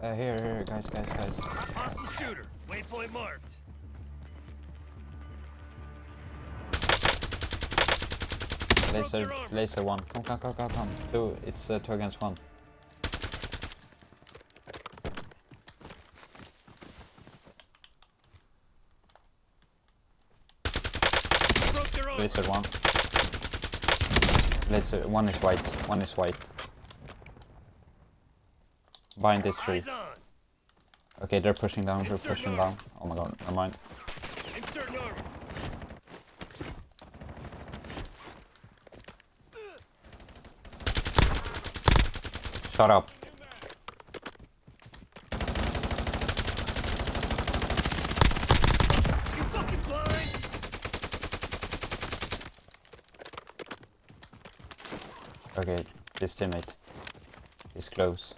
Here, guys. Hostile shooter. Waypoint marked. Laser one. Come. Two. It's 2 against 1. Laser one. Laser one is white. Behind this tree. Eyes on. Okay, they're pushing down. Oh my god, never mind. Insert armor. Shut up. You fucking blind. Okay, this teammate is close.